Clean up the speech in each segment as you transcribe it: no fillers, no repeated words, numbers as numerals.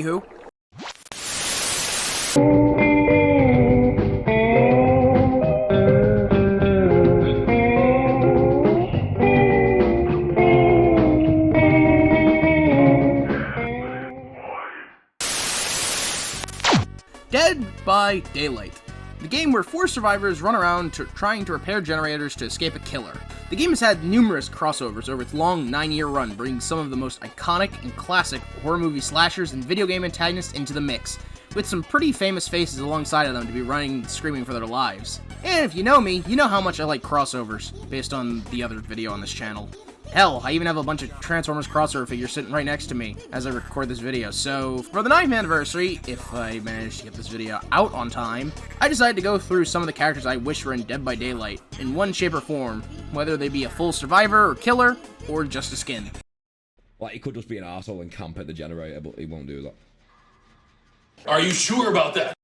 Anywho, Dead by Daylight, the game where 4 survivors run around trying to repair generators to escape a killer. The game has had numerous crossovers over its long 9-year run, bringing some of the most iconic and classic horror movie slashers and video game antagonists into the mix, with some pretty famous faces alongside of them to be running screaming for their lives. And if you know me, you know how much I like crossovers, based on the other video on this channel. Hell, I even have a bunch of Transformers crossover figures sitting right next to me as I record this video. So, for the 9th anniversary, if I manage to get this video out on time, I decided to go through some of the characters I wish were in Dead by Daylight, in one shape or form, whether they be a full survivor or killer, or just a skin. Like, he could just be an arsehole and camp at the generator, but he won't do that. Are you sure about that?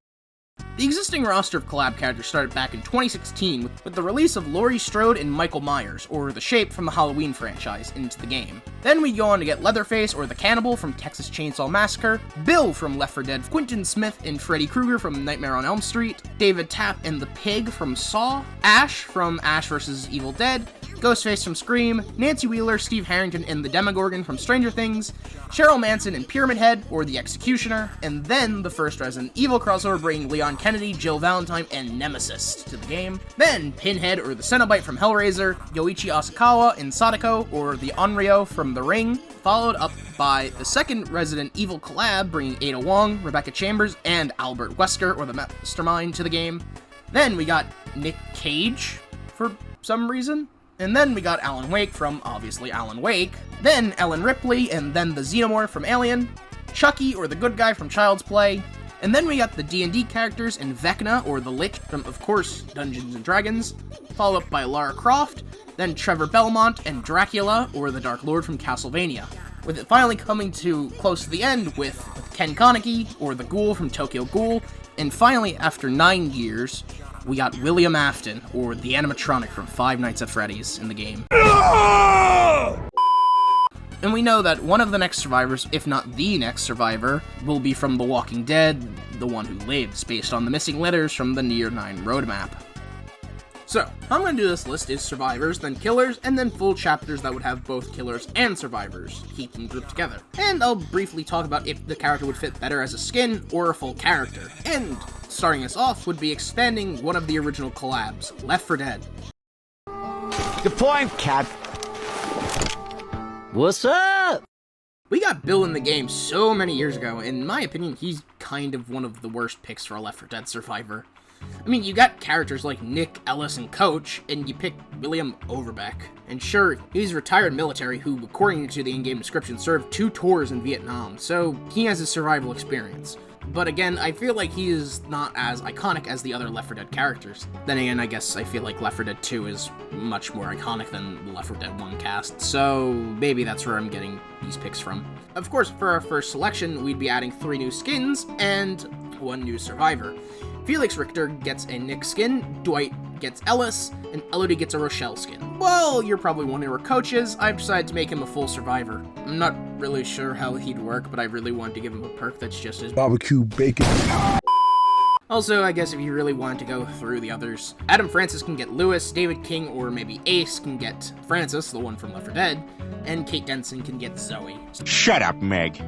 The existing roster of collab characters started back in 2016 with the release of Laurie Strode and Michael Myers, or the Shape from the Halloween franchise, into the game. Then we'd go on to get Leatherface or the Cannibal from Texas Chainsaw Massacre, Bill from Left 4 Dead, Quentin Smith and Freddy Krueger from Nightmare on Elm Street, David Tapp and the Pig from Saw, Ash from Ash vs. Evil Dead, Ghostface from Scream, Nancy Wheeler, Steve Harrington and the Demogorgon from Stranger Things, Cheryl Manson and Pyramid Head, or the Executioner, and then the first Resident Evil crossover bringing Leon Kennedy, Jill Valentine, and Nemesis to the game. Then Pinhead or the Cenobite from Hellraiser, Yoichi Asakawa and Sadako, or the Onryo from The Ring, followed up by the second Resident Evil collab bringing Ada Wong, Rebecca Chambers, and Albert Wesker, or the Mastermind, to the game. Then we got Nick Cage, for some reason. And then we got Alan Wake from, obviously, Alan Wake, then Ellen Ripley, and then the Xenomorph from Alien, Chucky, or the good guy from Child's Play, and then we got the D&D characters and Vecna, or the Lich from, of course, Dungeons & Dragons, followed up by Lara Croft, then Trevor Belmont and Dracula, or the Dark Lord from Castlevania, with it finally coming to close to the end with Ken Kaneki, or the Ghoul from Tokyo Ghoul, and finally, after 9 years, we got William Afton, or the animatronic from Five Nights at Freddy's, in the game. And we know that one of the next survivors, if not the next survivor, will be from The Walking Dead, the one who lives, based on the missing letters from the Near 9 roadmap. So, how I'm going to do this list is survivors, then killers, and then full chapters that would have both killers and survivors, keep them grouped together. And I'll briefly talk about if the character would fit better as a skin or a full character. And starting us off would be expanding one of the original collabs, Left 4 Dead. Good point, cat. What's up? We got Bill in the game so many years ago, and in my opinion, he's kind of one of the worst picks for a Left 4 Dead survivor. I mean, you got characters like Nick, Ellis, and Coach, and you picked William Overbeck. And sure, he's retired military who, according to the in-game description, served 2 tours in Vietnam, so he has a survival experience. But again, I feel like he is not as iconic as the other Left 4 Dead characters. Then again, I guess I feel like Left 4 Dead 2 is much more iconic than the Left 4 Dead 1 cast, so maybe that's where I'm getting these picks from. Of course, for our first selection, we'd be adding 3 new skins and 1 new survivor. Felix Richter gets a Nick skin, Dwight gets Ellis, and Elodie gets a Rochelle skin. Well, you're probably wondering where Coach is. I've decided to make him a full survivor. I'm not really sure how he'd work, but I really wanted to give him a perk that's just as barbecue bacon. Also, I guess if you really wanted to go through the others, Adam Francis can get Lewis, David King or maybe Ace can get Francis, the one from Left 4 Dead, and Kate Denson can get Zoe. Shut up, Meg.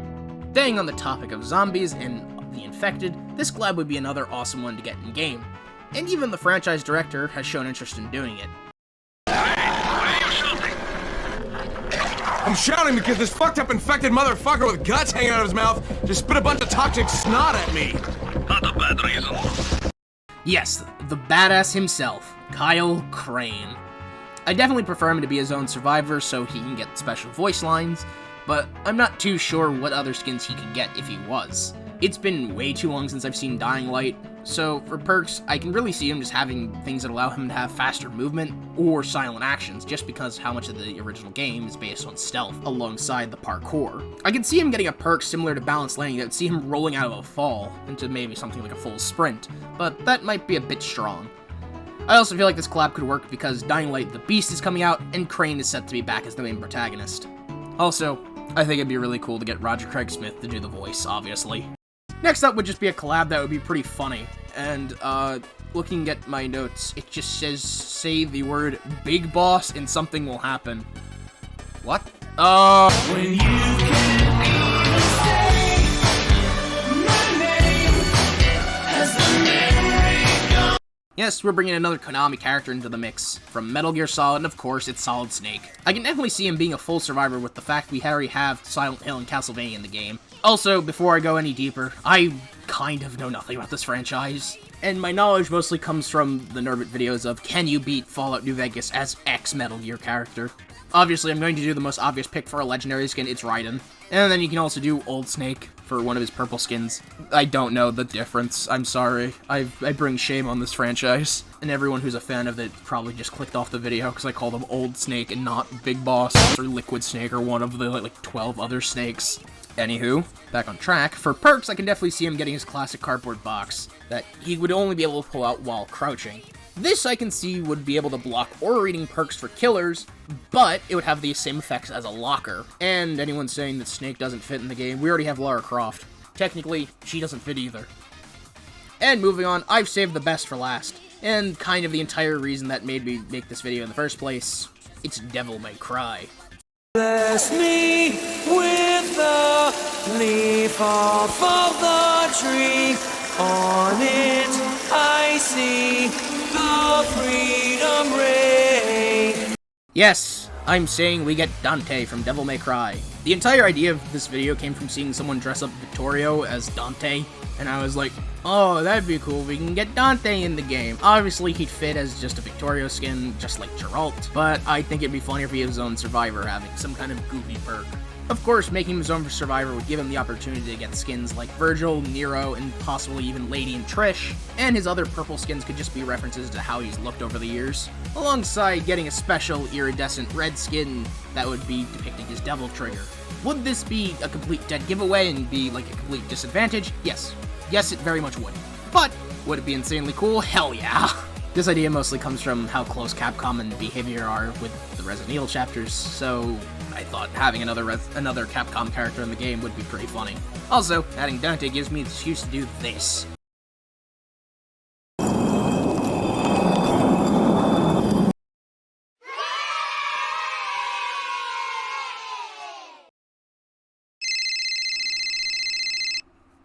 Staying on the topic of zombies and the infected, this collab would be another awesome one to get in-game. And even the franchise director has shown interest in doing it. I'm shouting because this fucked up infected motherfucker with guts hanging out of his mouth just spit a bunch of toxic snot at me. Not a bad reason. Yes, the badass himself, Kyle Crane. I definitely prefer him to be his own survivor so he can get special voice lines, but I'm not too sure what other skins he could get if he was. It's been way too long since I've seen Dying Light, so for perks, I can really see him just having things that allow him to have faster movement or silent actions, just because how much of the original game is based on stealth alongside the parkour. I can see him getting a perk similar to Balanced Landing that would see him rolling out of a fall into maybe something like a full sprint, but that might be a bit strong. I also feel like this collab could work because Dying Light the Beast is coming out, and Crane is set to be back as the main protagonist. Also, I think it'd be really cool to get Roger Craig Smith to do the voice, obviously. Next up would just be a collab that would be pretty funny, and, looking at my notes, it just says, say the word Big Boss and something will happen. What? When you can stay, my name has the memory gone. Yes, we're bringing another Konami character into the mix, from Metal Gear Solid, and of course, it's Solid Snake. I can definitely see him being a full survivor with the fact we already have Silent Hill and Castlevania in the game. Also, before I go any deeper, I kind of know nothing about this franchise, and my knowledge mostly comes from the Norbit videos of can you beat Fallout New Vegas as X-Metal Gear character. Obviously, I'm going to do the most obvious pick for a legendary skin, it's Raiden. And then you can also do Old Snake for one of his purple skins. I don't know the difference, I'm sorry. I bring shame on this franchise. And everyone who's a fan of it probably just clicked off the video because I call them Old Snake and not Big Boss or Liquid Snake or one of the like 12 other snakes. Anywho, back on track, for perks I can definitely see him getting his classic cardboard box that he would only be able to pull out while crouching. This I can see would be able to block aura reading perks for killers, but it would have the same effects as a locker. And anyone saying that Snake doesn't fit in the game, we already have Lara Croft. Technically, she doesn't fit either. And moving on, I've saved the best for last, and kind of the entire reason that made me make this video in the first place. It's Devil May Cry. Bless me with the leaf off of the tree. On it I see the freedom ray. Yes, I'm saying we get Dante from Devil May Cry. The entire idea of this video came from seeing someone dress up Vittorio as Dante, and I was like, oh, that'd be cool, we can get Dante in the game. Obviously, he'd fit as just a Victorio skin, just like Geralt, but I think it'd be funnier if he had his own Survivor, having some kind of goofy perk. Of course, making him his own Survivor would give him the opportunity to get skins like Virgil, Nero, and possibly even Lady and Trish, and his other purple skins could just be references to how he's looked over the years, alongside getting a special iridescent red skin that would be depicting his Devil Trigger. Would this be a complete dead giveaway and be like a complete disadvantage? Yes. Yes, it very much would. But, would it be insanely cool? Hell yeah! This idea mostly comes from how close Capcom and Behavior are with the Resident Evil chapters, so I thought having another Capcom character in the game would be pretty funny. Also, adding Dante gives me the excuse to do this.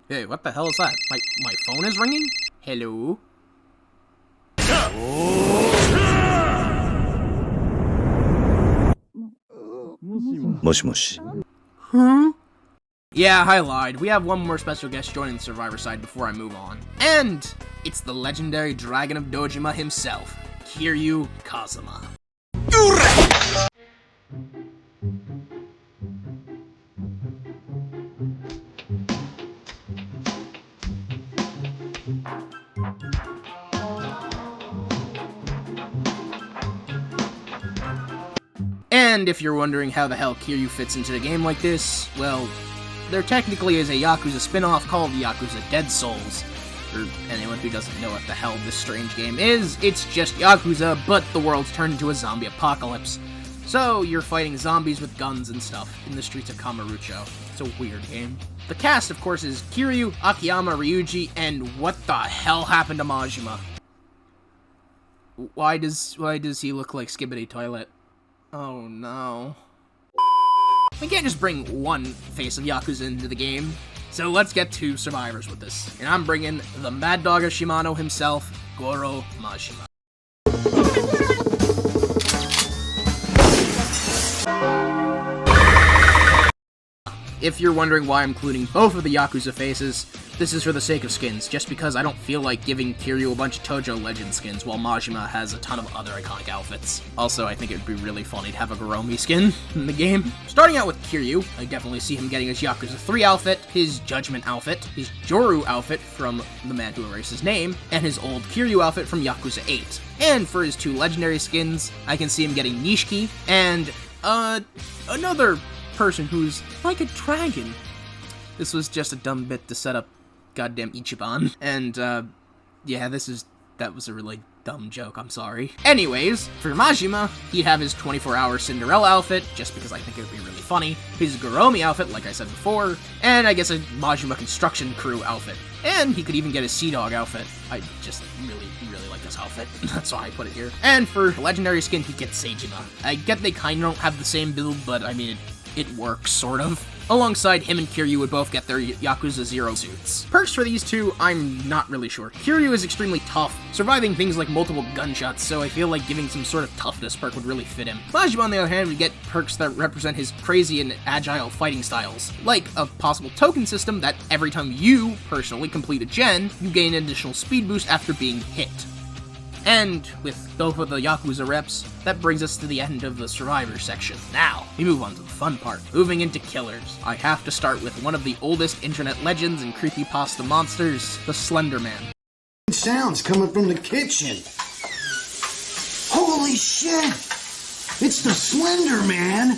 Hey, what the hell is that? My phone is ringing? Hello? Huh? Yeah, I lied. We have one more special guest joining the Survivor side before I move on. And it's the legendary Dragon of Dojima himself, Kiru Kazuma. And if you're wondering how the hell Kiryu fits into a game like this, well, there technically is a Yakuza spin-off called Yakuza Dead Souls. For anyone who doesn't know what the hell this strange game is, it's just Yakuza, but the world's turned into a zombie apocalypse. So you're fighting zombies with guns and stuff in the streets of Kamurocho. It's a weird game. The cast, of course, is Kiryu, Akiyama, Ryuji, and what the hell happened to Majima? Why does he look like Skibidi Toilet? Oh no. We can't just bring one face of Yakuza into the game, so let's get two survivors with this. And I'm bringing the Mad Dog of Shimano himself, Goro Majima. If you're wondering why I'm including both of the Yakuza faces, this is for the sake of skins, just because I don't feel like giving Kiryu a bunch of Tojo Legend skins while Majima has a ton of other iconic outfits. Also, I think it would be really funny to have a Goromi skin in the game. Starting out with Kiryu, I definitely see him getting his Yakuza 3 outfit, his Judgment outfit, his Joru outfit from The Man Who Erased His Name, and his old Kiryu outfit from Yakuza 8. And for his 2 legendary skins, I can see him getting Nishiki, and, another person who's like a dragon. This was just a dumb bit to set up goddamn Ichiban. And, yeah, that was a really dumb joke, I'm sorry. Anyways, for Majima, he'd have his 24-hour Cinderella outfit, just because I think it would be really funny, his Goromi outfit, like I said before, and I guess a Majima construction crew outfit. And he could even get his Sea Dog outfit. I just really like this outfit. That's why I put it here. And for legendary skin, he gets Seijima. I get they kind of don't have the same build, but I mean, it works, sort of. Alongside him and Kiryu would both get their Yakuza 0 suits. Perks for these two, I'm not really sure. Kiryu is extremely tough, surviving things like multiple gunshots, so I feel like giving some sort of toughness perk would really fit him. Majima, on the other hand, would get perks that represent his crazy and agile fighting styles, like a possible token system that every time you personally complete a gen, you gain an additional speed boost after being hit. And with both of the Yakuza reps, that brings us to the end of the Survivor section. Now, we move on to the fun part, moving into killers. I have to start with one of the oldest internet legends and creepypasta monsters, the Slender Man. Sounds coming from the kitchen. Holy shit! It's the Slender Man!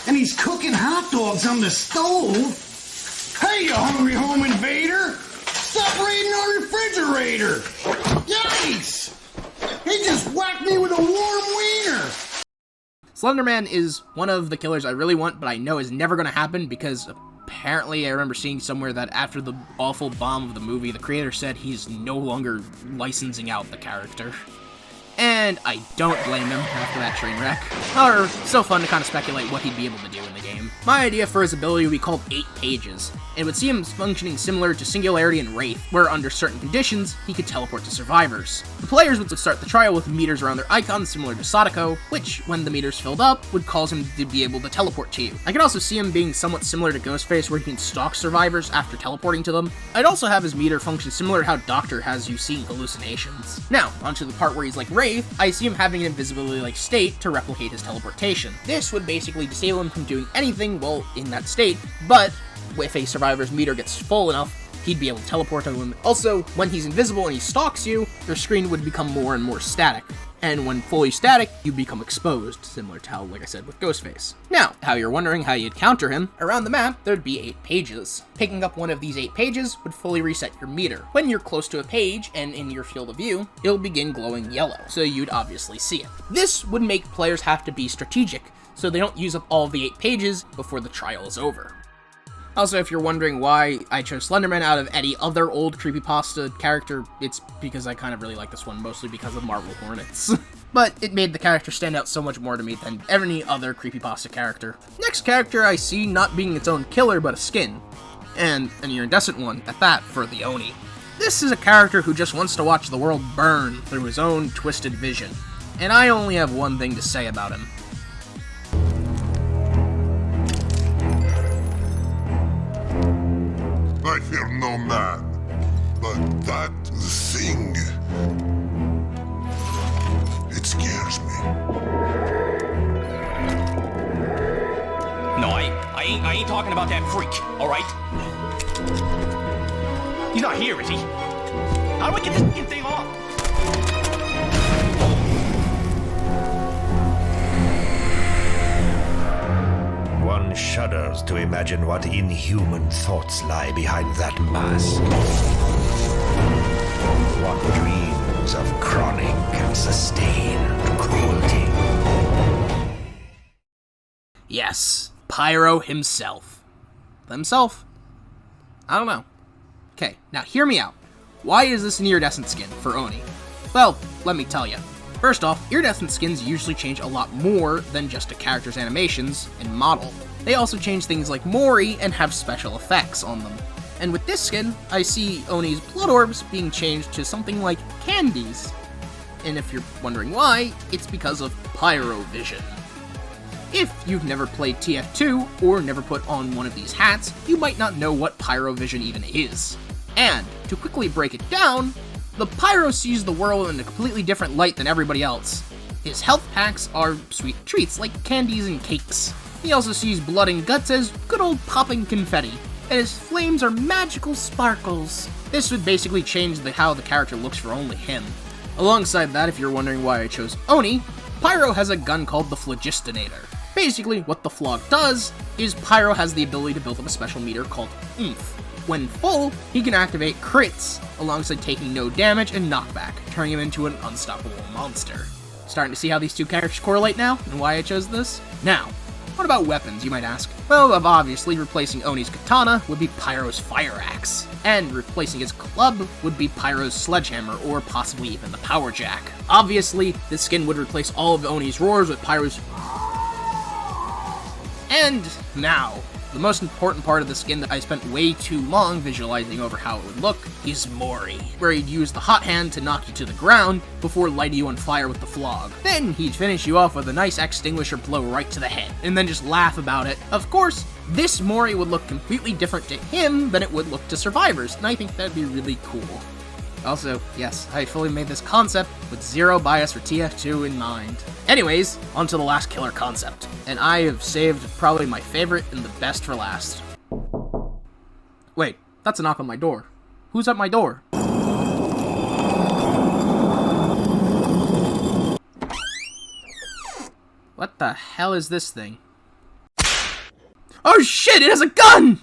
And he's cooking hot dogs on the stove! Hey, you hungry home invader! Stop raiding our refrigerator! Yikes! He just whacked me with a warm wiener! Slender Man is one of the killers I really want, but I know is never going to happen because apparently I remember seeing somewhere that after the awful bomb of the movie, the creator said he's no longer licensing out the character. And I don't blame him after that train wreck. However, still fun to kind of speculate what he'd be able to do in the game. My idea for his ability would be called 8 Pages, and would see him functioning similar to Singularity and Wraith, where under certain conditions, he could teleport to survivors. The players would start the trial with meters around their icons similar to Sadako, which, when the meters filled up, would cause him to be able to teleport to you. I could also see him being somewhat similar to Ghostface, where he can stalk survivors after teleporting to them. I'd also have his meter function similar to how Doctor has you seeing hallucinations. Now, onto the part where he's like Wraith, I see him having an invisibility-like state to replicate his teleportation. This would basically disable him from doing anything while in that state, but if a survivor's meter gets full enough, he'd be able to teleport to him. Also, when he's invisible and he stalks you, your screen would become more and more static. And when fully static, you become exposed, similar to how, like I said, with Ghostface. Now, how you're wondering how you'd counter him, around the map, there'd be 8 pages. Picking up one of these 8 pages would fully reset your meter. When you're close to a page, and in your field of view, it'll begin glowing yellow, so you'd obviously see it. This would make players have to be strategic, so they don't use up all of the 8 pages before the trial is over. Also, if you're wondering why I chose Slenderman out of any other old creepypasta character, it's because I kind of really like this one, mostly because of Marble Hornets. But it made the character stand out so much more to me than any other creepypasta character. Next character I see not being its own killer, but a skin. And an iridescent one, at that, for the Oni. This is a character who just wants to watch the world burn through his own twisted vision. And I only have one thing to say about him. I fear no man, but that thing, it scares me. No, I ain't talking about that freak, alright? He's not here, is he? How do I get this fucking thing off? One shudders to imagine what inhuman thoughts lie behind that mask. One dreams of chronic and sustained cruelty. Yes, Pyro himself. Himself? I don't know. Okay, now hear me out. Why is this an iridescent skin for Oni? Well, let me tell you. First off, iridescent skins usually change a lot more than just a character's animations and model. They also change things like Mori and have special effects on them. And with this skin, I see Oni's blood orbs being changed to something like candies. And if you're wondering why, it's because of Pyro Vision. If you've never played TF2 or never put on one of these hats, you might not know what Pyro Vision even is. And to quickly break it down, the Pyro sees the world in a completely different light than everybody else. His health packs are sweet treats like candies and cakes. He also sees blood and guts as good old popping confetti, and his flames are magical sparkles. This would basically change how the character looks for only him. Alongside that, if you're wondering why I chose Oni, Pyro has a gun called the Phlogistinator. Basically, what the Phlog does is Pyro has the ability to build up a special meter called Oomph. When full, he can activate crits, alongside taking no damage and knockback, turning him into an unstoppable monster. Starting to see how these two characters correlate now, and why I chose this? Now, what about weapons, you might ask? Well, obviously, replacing Oni's katana would be Pyro's fire axe, and replacing his club would be Pyro's sledgehammer, or possibly even the power jack. Obviously, this skin would replace all of Oni's roars with Pyro's... And now, the most important part of the skin that I spent way too long visualizing over how it would look is Mori, where he'd use the hot hand to knock you to the ground before lighting you on fire with the flog. Then he'd finish you off with a nice extinguisher blow right to the head, and then just laugh about it. Of course, this Mori would look completely different to him than it would look to survivors, and I think that'd be really cool. Also, yes, I fully made this concept with zero bias for TF2 in mind. Anyways, on to the last killer concept, and I have saved probably my favorite and the best for last. Wait, that's a knock on my door. Who's at my door? What the hell is this thing? Oh shit, it has a gun!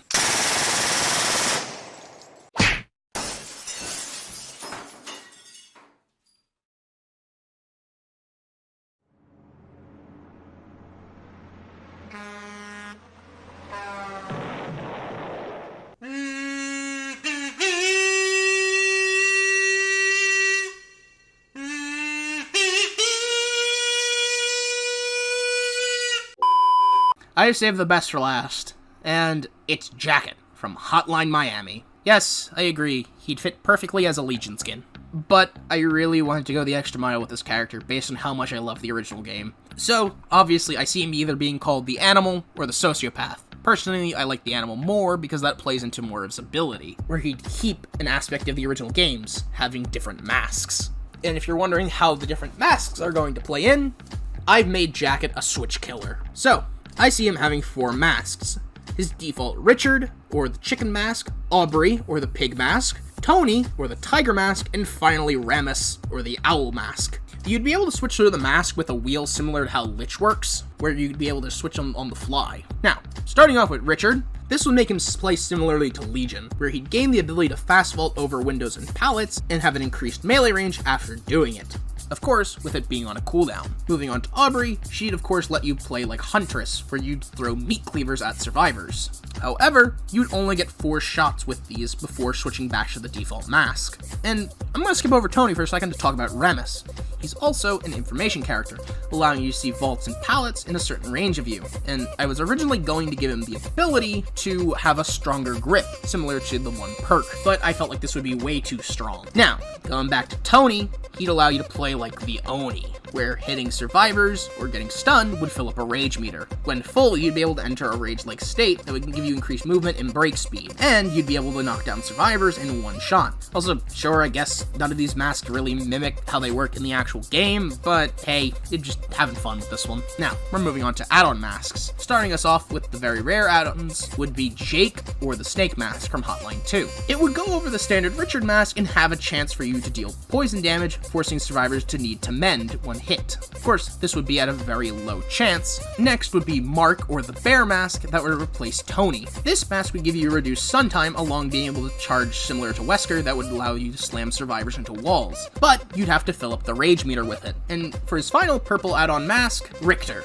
I saved the best for last, and it's Jacket from Hotline Miami. Yes, I agree, he'd fit perfectly as a Legion skin. But I really wanted to go the extra mile with this character based on how much I love the original game. So, obviously, I see him either being called the Animal or the Sociopath. Personally, I like the Animal more because that plays into more of his ability, where he'd keep an aspect of the original games, having different masks. And if you're wondering how the different masks are going to play in, I've made Jacket a switch killer. So, I see him having 4 masks. His default Richard, or the Chicken Mask, Aubrey, or the Pig Mask, Tony, or the Tiger Mask, and finally Ramus, or the Owl Mask. You'd be able to switch through the mask with a wheel similar to how Lich works, where you'd be able to switch them on the fly. Now, starting off with Richard, this would make him play similarly to Legion, where he'd gain the ability to fast vault over windows and pallets, and have an increased melee range after doing it. Of course, with it being on a cooldown. Moving on to Aubrey, she'd of course let you play like Huntress, where you'd throw meat cleavers at survivors. However, you'd only get 4 shots with these before switching back to the default mask. And I'm going to skip over Tony for a second to talk about Ramus. He's also an information character, allowing you to see vaults and pallets in a certain range of you, and I was originally going to give him the ability to have a stronger grip, similar to the one perk, but I felt like this would be way too strong. Now, going back to Tony, he'd allow you to play like the Oni, where hitting survivors or getting stunned would fill up a rage meter. When full, you'd be able to enter a rage-like state that would give you increased movement and break speed, and you'd be able to knock down survivors in one shot. Also, sure, I guess none of these masks really mimic how they work in the actual game, but hey, you're just having fun with this one. Now, we're moving on to add-on masks. Starting us off with the very rare add-ons would be Jake, or the Snake Mask from Hotline 2. It would go over the standard Richard mask and have a chance for you to deal poison damage, forcing survivors to need to mend when hit. Of course, this would be at a very low chance. Next would be Mark, or the Bear Mask, that would replace Tony. This mask would give you reduced stun time along being able to charge similar to Wesker that would allow you to slam survivors into walls, but you'd have to fill up the rage meter with it. And for his final purple add-on mask, Richter,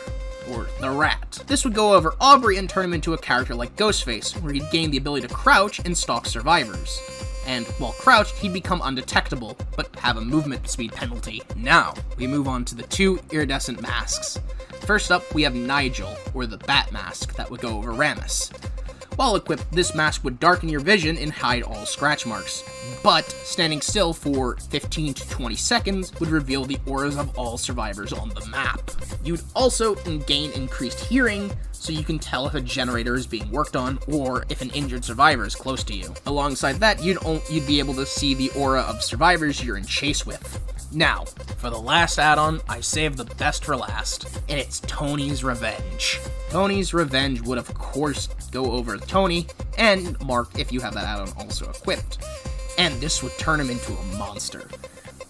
or the Rat. This would go over Aubrey and turn him into a character like Ghostface, where he'd gain the ability to crouch and stalk survivors. And while crouched, he'd become undetectable, but have a movement speed penalty. Now, we move on to the 2 iridescent masks. First up, we have Nigel, or the Bat Mask, that would go over Ramus. While equipped, this mask would darken your vision and hide all scratch marks, but standing still for 15 to 20 seconds would reveal the auras of all survivors on the map. You'd also gain increased hearing, so you can tell if a generator is being worked on or if an injured survivor is close to you. Alongside that, you'd be able to see the aura of survivors you're in chase with. Now, for the last add-on, I saved the best for last, and it's Tony's Revenge. Tony's Revenge would of course go over Tony, and Mark if you have that add-on also equipped, and this would turn him into a monster.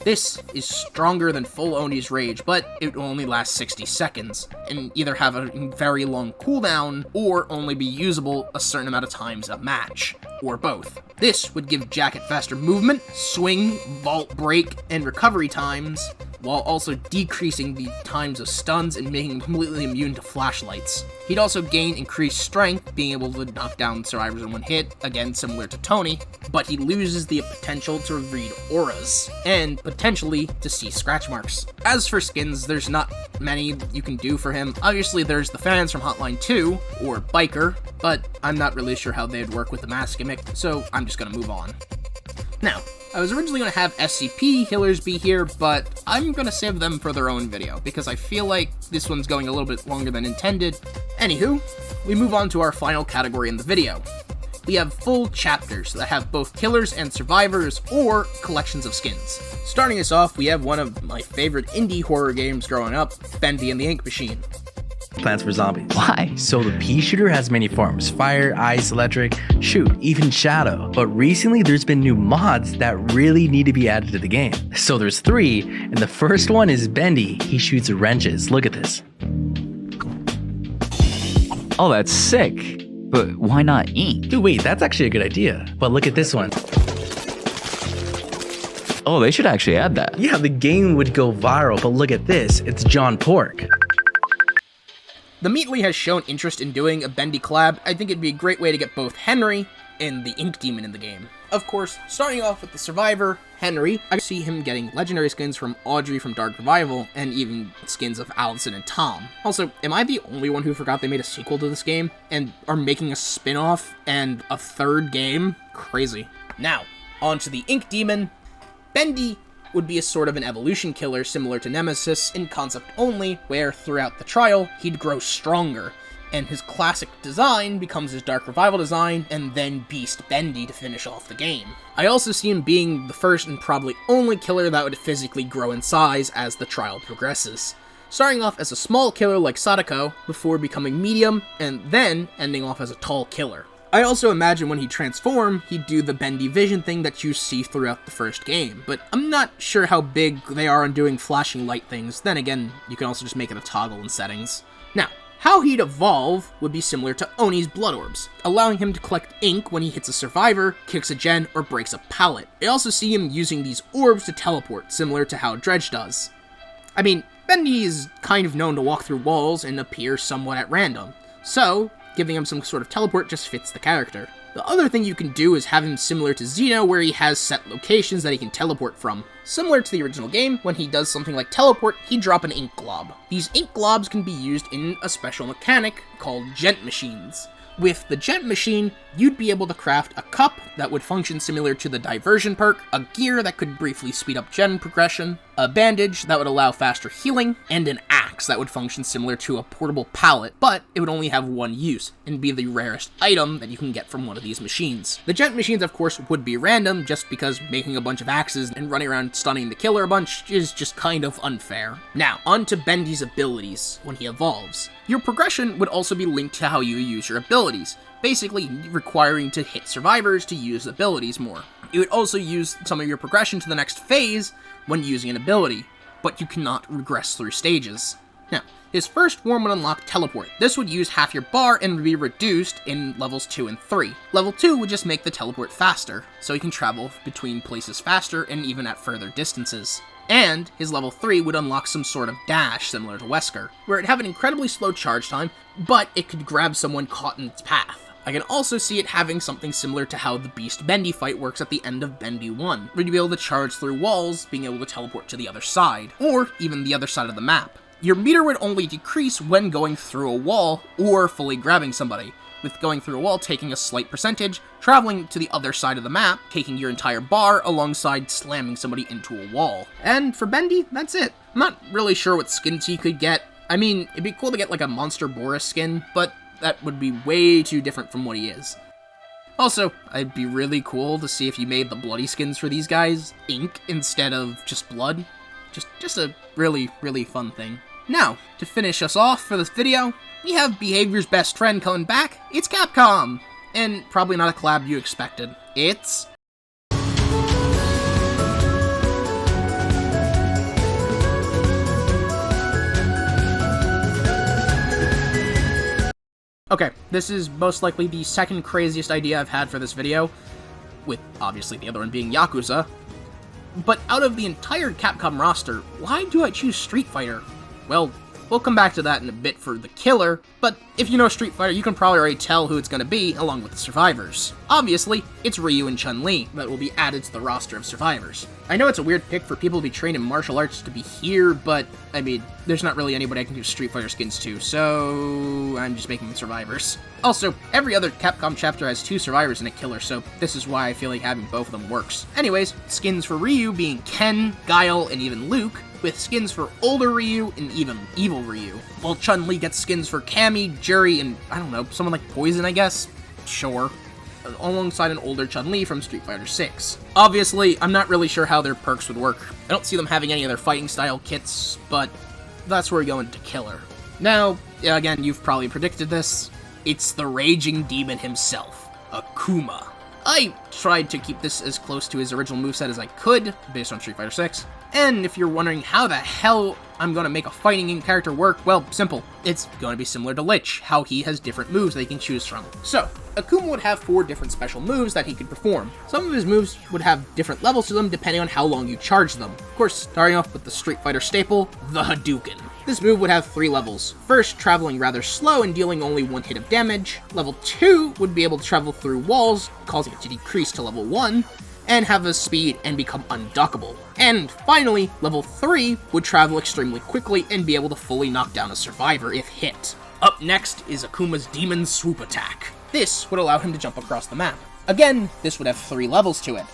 This is stronger than full Oni's Rage, but it will only last 60 seconds, and either have a very long cooldown, or only be usable a certain amount of times a match, or both. This would give Jacket faster movement, swing, vault break, and recovery times, while also decreasing the times of stuns and making him completely immune to flashlights. He'd also gain increased strength, being able to knock down survivors in one hit, again similar to Tony, but he loses the potential to read auras, and potentially to see scratch marks. As for skins, there's not many you can do for him. Obviously there's the fans from Hotline 2, or Biker, but I'm not really sure how they'd work with the mask gimmick, so I'm just gonna move on. Now, I was originally going to have SCP healers be here, but I'm going to save them for their own video, because I feel like this one's going a little bit longer than intended. Anywho, we move on to our final category in the video. We have full chapters that have both killers and survivors, or collections of skins. Starting us off, we have one of my favorite indie horror games growing up, Bendy and the Ink Machine. Plants vs. Zombies. Why? So the pea shooter has many forms: fire, ice, electric, shoot, even shadow. But recently there's been new mods that really need to be added to the game. So there's 3, and the first one is Bendy. He shoots wrenches. Look at this. Oh, that's sick. But why not ink? Dude, wait, that's actually a good idea. But look at this one. Oh, they should actually add that. Yeah, the game would go viral, but look at this. It's John Pork. The Meatly has shown interest in doing a Bendy collab. I think it'd be a great way to get both Henry and the Ink Demon in the game. Of course, starting off with the Survivor, Henry, I see him getting legendary skins from Audrey from Dark Revival, and even skins of Allison and Tom. Also, am I the only one who forgot they made a sequel to this game, and are making a spin-off and a 3rd game? Crazy. Now, on to the Ink Demon. Bendy would be a sort of an evolution killer similar to Nemesis in concept only, where throughout the trial, he'd grow stronger, and his classic design becomes his Dark Revival design, and then Beast Bendy to finish off the game. I also see him being the first and probably only killer that would physically grow in size as the trial progresses, starting off as a small killer like Sadako, before becoming medium, and then ending off as a tall killer. I also imagine when he'd transform, he'd do the Bendy Vision thing that you see throughout the first game, but I'm not sure how big they are on doing flashing light things. Then again, you can also just make it a toggle in settings. Now, how he'd evolve would be similar to Oni's Blood Orbs, allowing him to collect ink when he hits a survivor, kicks a gen, or breaks a pallet. I also see him using these orbs to teleport, similar to how Dredge does. I mean, Bendy is kind of known to walk through walls and appear somewhat at random, so giving him some sort of teleport just fits the character. The other thing you can do is have him similar to Xeno, where he has set locations that he can teleport from. Similar to the original game, when he does something like teleport, he'd drop an ink glob. These ink globs can be used in a special mechanic called gent machines. With the gent machine, you'd be able to craft a cup that would function similar to the diversion perk, a gear that could briefly speed up gen progression, a bandage that would allow faster healing, and an axe that would function similar to a portable pallet, but it would only have one use, and be the rarest item that you can get from one of these machines. The gent machines, of course, would be random, just because making a bunch of axes and running around stunning the killer a bunch is just kind of unfair. Now, on to Bendy's abilities when he evolves. Your progression would also be linked to how you use your abilities, basically requiring to hit survivors to use abilities more. You would also use some of your progression to the next phase when using an ability, but you cannot regress through stages. Now, his first form would unlock Teleport. This would use half your bar and be reduced in levels 2 and 3. Level 2 would just make the teleport faster, so he can travel between places faster and even at further distances. And his level 3 would unlock some sort of dash similar to Wesker, where it'd have an incredibly slow charge time, but it could grab someone caught in its path. I can also see it having something similar to how the Beast Bendy fight works at the end of Bendy 1, where you'd be able to charge through walls, being able to teleport to the other side, or even the other side of the map. Your meter would only decrease when going through a wall, or fully grabbing somebody, with going through a wall taking a slight percentage, traveling to the other side of the map, taking your entire bar alongside slamming somebody into a wall. And for Bendy, that's it. I'm not really sure what skins he could get. I mean, it'd be cool to get like a Monster Boris skin, but that would be way too different from what he is. Also, it'd be really cool to see if you made the bloody skins for these guys ink instead of just blood. Just a really, really fun thing. Now, to finish us off for this video, we have Behavior's best friend coming back. It's Capcom! And probably not a collab you expected. It's Okay, this is most likely the second craziest idea I've had for this video, with obviously the other one being Yakuza. But out of the entire Capcom roster, why do I choose Street Fighter? Well, we'll come back to that in a bit for the killer, but if you know Street Fighter, you can probably already tell who it's going to be, along with the survivors. Obviously, it's Ryu and Chun-Li that will be added to the roster of survivors. I know it's a weird pick for people to be trained in martial arts to be here, but, I mean, there's not really anybody I can do Street Fighter skins to, so I'm just making them survivors. Also, every other Capcom chapter has 2 survivors and a killer, so this is why I feel like having both of them works. Anyways, skins for Ryu being Ken, Guile, and even Luke, with skins for older Ryu and even evil Ryu. While Chun-Li gets skins for Cammy, Juri, and I don't know, someone like Poison, I guess? Sure. Alongside an older Chun-Li from Street Fighter 6. Obviously, I'm not really sure how their perks would work. I don't see them having any of their fighting style kits, but that's where we go into killer. Now, again, you've probably predicted this. It's the raging demon himself, Akuma. I tried to keep this as close to his original moveset as I could, based on Street Fighter 6. And if you're wondering how the hell I'm going to make a fighting game character work, well, simple. It's going to be similar to Lich, how he has different moves that he can choose from. So, Akuma would have 4 different special moves that he could perform. Some of his moves would have different levels to them depending on how long you charge them. Of course, starting off with the Street Fighter staple, the Hadouken. This move would have 3 levels. First, traveling rather slow and dealing only 1 hit of damage. Level 2 would be able to travel through walls, causing it to decrease to level 1. And have a speed and become unduckable. And finally, level 3 would travel extremely quickly and be able to fully knock down a survivor if hit. Up next is Akuma's Demon Swoop attack. This would allow him to jump across the map. Again, this would have 3 levels to it.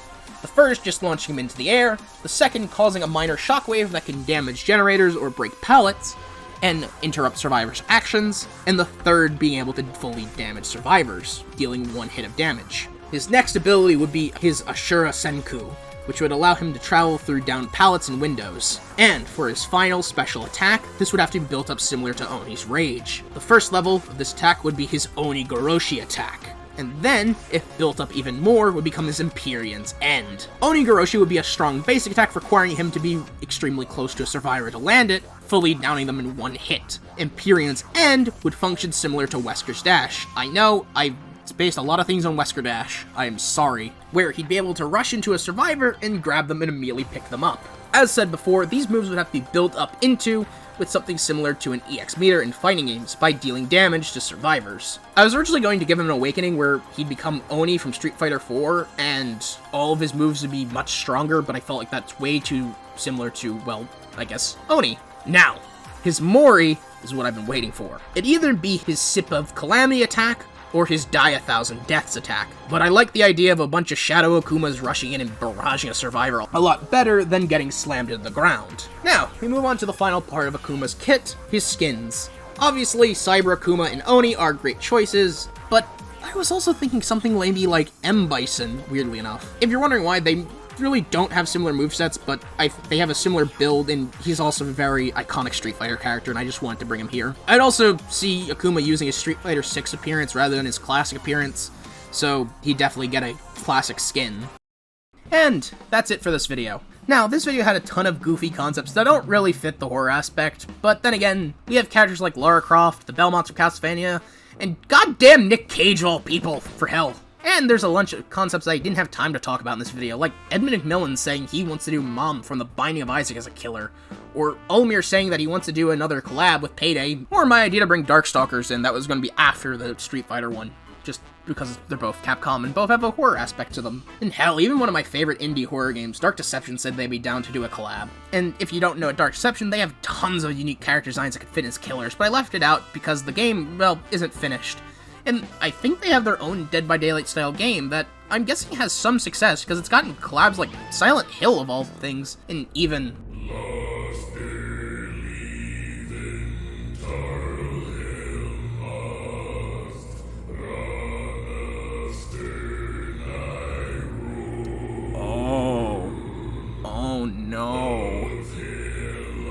The first just launching him into the air, the second causing a minor shockwave that can damage generators or break pallets, and interrupt survivors' actions, and the third being able to fully damage survivors, dealing 1 hit of damage. His next ability would be his Ashura Senku, which would allow him to travel through downed pallets and windows. And for his final special attack, this would have to be built up similar to Oni's Rage. The first level of this attack would be his Oni Goroshi attack. And then, if built up even more, would become his Empyrean's End. Oni Goroshi would be a strong basic attack requiring him to be extremely close to a survivor to land it, fully downing them in 1 hit. Empyrean's End would function similar to Wesker's Dash. I know, It's based a lot of things on Wesker Dash, I am sorry, where he'd be able to rush into a survivor and grab them and immediately pick them up. As said before, these moves would have to be built up into with something similar to an EX meter in fighting games by dealing damage to survivors. I was originally going to give him an awakening where he'd become Oni from Street Fighter 4 and all of his moves would be much stronger, but I felt like that's way too similar to, well, I guess, Oni. Now, his Mori is what I've been waiting for. It'd either be his Sip of Calamity attack, or his Die 1,000 Deaths attack. But I like the idea of a bunch of Shadow Akumas rushing in and barraging a survivor a lot better than getting slammed into the ground. Now, we move on to the final part of Akuma's kit, his skins. Obviously, Cyber Akuma and Oni are great choices, but I was also thinking something maybe like M. Bison, weirdly enough. If you're wondering why, they really don't have similar movesets, but they have a similar build, and he's also a very iconic Street Fighter character, and I just wanted to bring him here. I'd also see Akuma using his Street Fighter 6 appearance rather than his classic appearance, so he'd definitely get a classic skin. And that's it for this video. Now, this video had a ton of goofy concepts that don't really fit the horror aspect, but then again, we have characters like Lara Croft, the Belmonts from Castlevania, and goddamn Nick Cage of all people, for hell. And there's a bunch of concepts I didn't have time to talk about in this video, like Edmund McMillan saying he wants to do Mom from The Binding of Isaac as a killer, or Ulmir saying that he wants to do another collab with Payday, or my idea to bring Darkstalkers in that was going to be after the Street Fighter one, just because they're both Capcom and both have a horror aspect to them. And hell, even one of my favorite indie horror games, Dark Deception, said they'd be down to do a collab. And if you don't know Dark Deception, they have tons of unique character designs that could fit as killers, but I left it out because the game, well, isn't finished. And I think they have their own Dead by Daylight style game that I'm guessing has some success because it's gotten collabs like Silent Hill of all things, and even Oh no.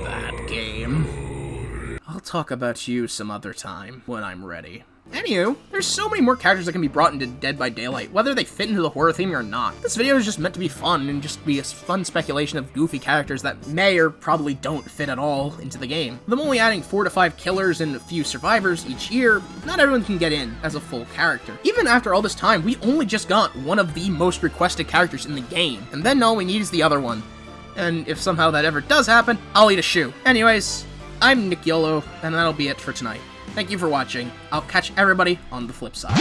That game. I'll talk about you some other time when I'm ready. Anywho, there's so many more characters that can be brought into Dead by Daylight, whether they fit into the horror theme or not. This video is just meant to be fun and just be a fun speculation of goofy characters that may or probably don't fit at all into the game. With them only adding 4 to 5 killers and a few survivors each year, not everyone can get in as a full character. Even after all this time, we only just got one of the most requested characters in the game, and then all we need is the other one. And if somehow that ever does happen, I'll eat a shoe. Anyways, I'm Nick Yolo, and that'll be it for tonight. Thank you for watching. I'll catch everybody on the flip side.